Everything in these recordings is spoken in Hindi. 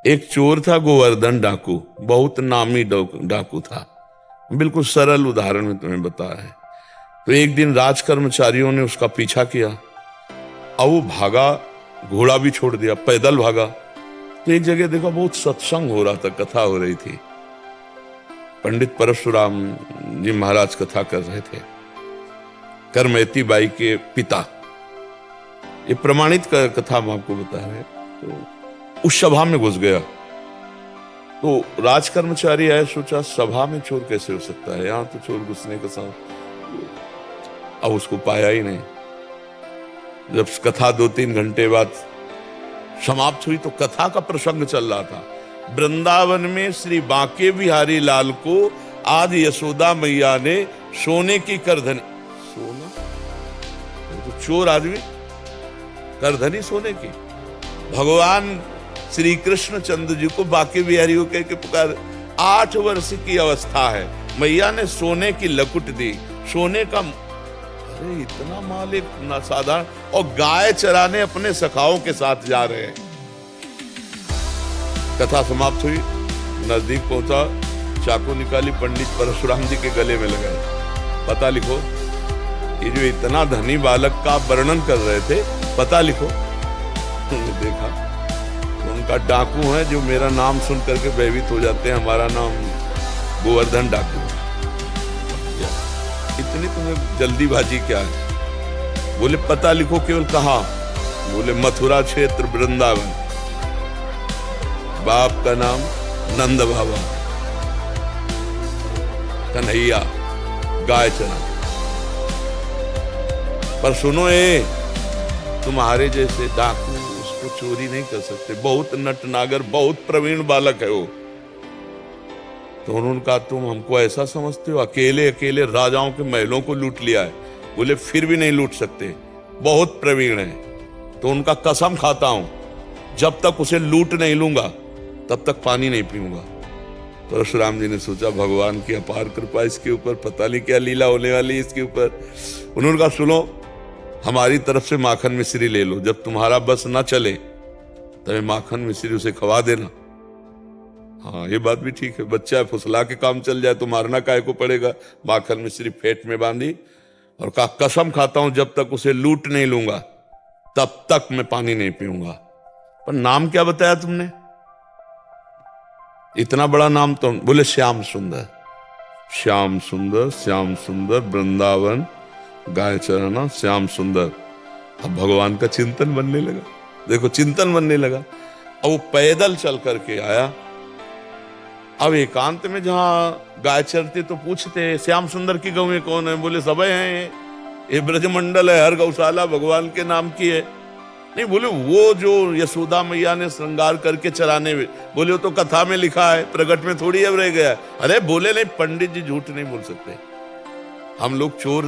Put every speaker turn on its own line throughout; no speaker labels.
एक चोर था गोवर्धन डाकू, बहुत नामी डाकू था। बिल्कुल सरल उदाहरण में तुम्हें बताया है। तो एक दिन राज कर्मचारियों ने उसका पीछा किया और वो भागा, घोड़ा भी छोड़ दिया, पैदल भागा। तो एक जगह देखा बहुत सत्संग हो रहा था, कथा हो रही थी। पंडित परशुराम जी महाराज कथा कर रहे थे, करमैती बाई के पिता। ये प्रमाणित कथा हम आपको बता रहे हैं। तो उस सभा में घुस गया। तो राज कर्मचारी आए, सोचा सभा में चोर कैसे हो सकता है, यहां तो चोर घुसने का साथ। अब उसको पाया ही नहीं। जब कथा 2-3 घंटे बाद समाप्त हुई तो कथा का प्रसंग चल रहा था। वृंदावन में श्री बांके बिहारी लाल को आज यशोदा मैया ने सोने की करधनी, सोना तो चोर आदमी, करधनी सोने की। भगवान श्री कृष्ण चंद्र जी को बांके बिहारी को कह के पुकार। 8 वर्ष की अवस्था है, मैया ने सोने की लकुट दी, सोने का। अरे इतना मालिक ना साधारण, और गाय चराने अपने सखाओं के साथ जा रहे हैं। कथा समाप्त हुई, नजदीक पहुंचा, चाकू निकाली, पंडित परशुराम जी के गले में लगाए। पता लिखो। ये जो इतना धनी बालक का वर्णन कर रहे थे, पता लिखो। देखा तो उनका डाकू है, जो मेरा नाम सुन करके भयभीत हो जाते हैं। हमारा नाम गोवर्धन डाकू। इतनी तुम्हें जल्दीबाजी क्या है? बोले पता लिखो। केवल कहा? बोले मथुरा क्षेत्र वृंदावन। बाप का नाम नंद बाबा, कन्हैया, गाय चरा। पर सुनो, तुम्हारे जैसे डाकू उसको चोरी नहीं कर सकते, बहुत नटनागर, बहुत प्रवीण बालक है वो। तो उन्होंने कहा तुम हमको ऐसा समझते हो, अकेले अकेले राजाओं के महलों को लूट लिया है। बोले फिर भी नहीं लूट सकते, बहुत प्रवीण है। तो उनका कसम खाता हूं, जब तक उसे लूट नहीं लूंगा तब तक पानी नहीं पीऊंगा। परशुराम जी ने सोचा भगवान की अपार कृपा इसके ऊपर, पता नहीं क्या लीला होने वाली इसके ऊपर। उन्होंने कहा सुनो, हमारी तरफ से माखन मिश्री ले लो, जब तुम्हारा बस ना चले तब माखन मिश्री उसे खवा देना। हाँ ये बात भी ठीक है, बच्चा है, फुसला के काम चल जाए तो मारना काहे को पड़ेगा। माखन मिश्री फेट में बांधी और कहा कसम खाता हूं जब तक उसे लूट नहीं लूंगा तब तक मैं पानी नहीं पीऊंगा। पर नाम क्या बताया तुमने? इतना बड़ा नाम तो। बोले श्याम सुंदर। श्याम सुंदर, श्याम सुंदर, वृंदावन, गाय चराना, श्याम सुंदर। अब भगवान का चिंतन बनने लगा। देखो चिंतन बनने लगा। अब वो पैदल चल करके आया। अब एकांत में जहां गाय चरते तो पूछते श्याम सुंदर की गौएं कौन है? बोले सब हैं, ये ब्रजमंडल है, हर गौशाला भगवान के नाम की है। नहीं, बोले वो जो यशोदा मैया ने श्रृंगार करके चराने में। बोले वो तो कथा में लिखा है, प्रगट में थोड़ी अब रह गया। अरे बोले नहीं, पंडित जी झूठ नहीं बोल सकते। हम लोग चोर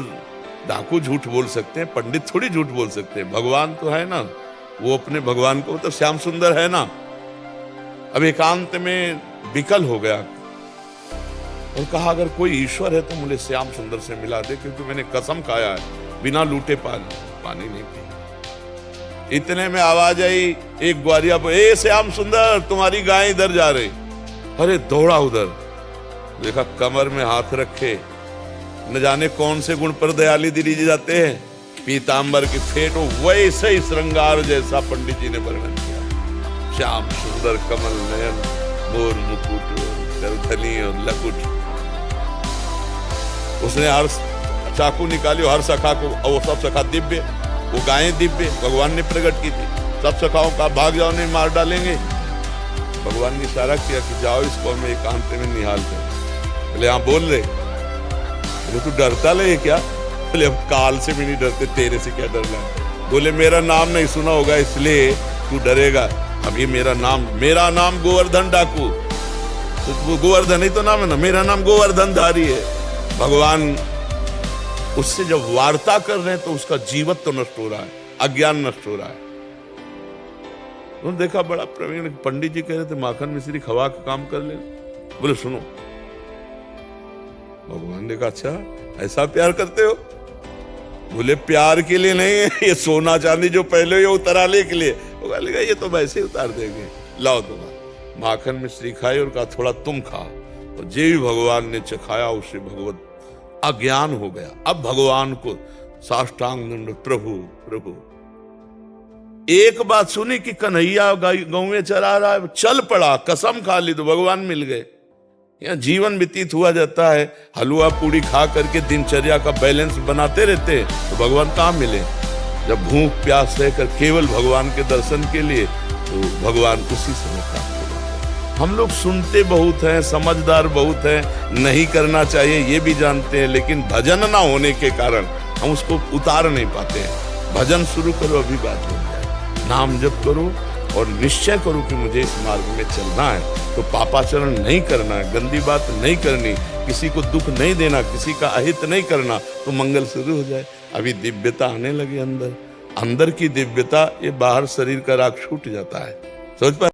डाकू झूठ बोल सकते हैं, पंडित थोड़ी झूठ बोल सकते हैं। भगवान तो है ना, वो अपने भगवान को तो श्याम सुंदर है ना। अब एकांत में विकल हो गया और कहा अगर कोई ईश्वर है तो मुझे श्याम सुंदर से मिला दे, क्योंकि मैंने कसम खाया है बिना लूटे पानी नहीं पी। इतने में आवाज आई एक ग्वारिया पर, ए श्याम सुंदर तुम्हारी गाय इधर जा रही। अरे दौड़ा उधर, देखा कमर में हाथ रखे, न जाने कौन से गुण पर दयाली दिली जाते हैं, पीतांबर की फेट, वैसे ही श्रृंगार जैसा पंडित जी ने वर्णन किया। श्याम सुंदर, कमल नयन, मोर मुकुट, करधनी और लकुट। उसने हर चाकू निकाली, हर सखा को, और वो सब सखा दिव्य, वो गायें दिव्य भगवान ने प्रकट की थी। सब सखाओं का भाग जाओ नहीं मार डालेंगे। भगवान ने इशारा किया कि जाओ इसको हमें एकांत में निहाल कर। बोले हाँ बोल रहे। बोले तू डरता ले क्या? बोले अब काल से भी नहीं डरते, तेरे से क्या डरना है। बोले मेरा नाम नहीं सुना होगा इसलिए तू डरेगा। अब ये मेरा नाम गोवर्धन डाकू, तो गोवर्धन ही तो नाम है ना, मेरा नाम गोवर्धन धारी है। भगवान उससे जब वार्ता कर रहे हैं तो उसका जीवत्व तो नष्ट हो रहा है, अज्ञान नष्ट हो रहा है। उन्होंने देखा बड़ा प्रवीण पंडित जी कह रहे थे माखन मिश्री खवा का काम कर ले। बोले सुनो, भगवान ने कहा अच्छा ऐसा प्यार करते हो? बोले प्यार के लिए नहीं है, ये सोना चांदी जो पहले ये उतराले के लिए। वो कहा ये तो वैसे ही उतार देंगे, लाओ तुम्हारा। माखन में श्री खाई और कहा थोड़ा तुम खाओ, और जे भी भगवान ने चखाया उसे भगवत अज्ञान हो गया। अब भगवान को साष्टांग दंड, प्रभु प्रभु। एक बात सुनी कि कन्हैया गाँव में चला रहा है, चल पड़ा, कसम खा ली तो भगवान मिल गए। यहाँ जीवन व्यतीत हुआ जाता है, हलवा पूड़ी खा करके दिनचर्या का बैलेंस बनाते रहते हैं, तो भगवान कहाँ मिले? जब भूख प्यास रहकर केवल भगवान के दर्शन के लिए, तो भगवान उसी समय प्राप्त हो जाते हैं। हम लोग सुनते बहुत हैं, समझदार बहुत हैं, नहीं करना चाहिए ये भी जानते हैं, लेकिन भजन ना होने के कारण हम उसको उतार नहीं पाते हैं। भजन शुरू करो, अभी बात हो जाए। नाम जप करो और निश्चय करो कि मुझे इस मार्ग में चलना है, तो पापाचरण नहीं करना है, गंदी बात नहीं करनी, किसी को दुख नहीं देना, किसी का अहित नहीं करना, तो मंगल शुरू हो जाए। अभी दिव्यता आने लगी अंदर, अंदर की दिव्यता, ये बाहर शरीर का राग छूट जाता है। सोच पा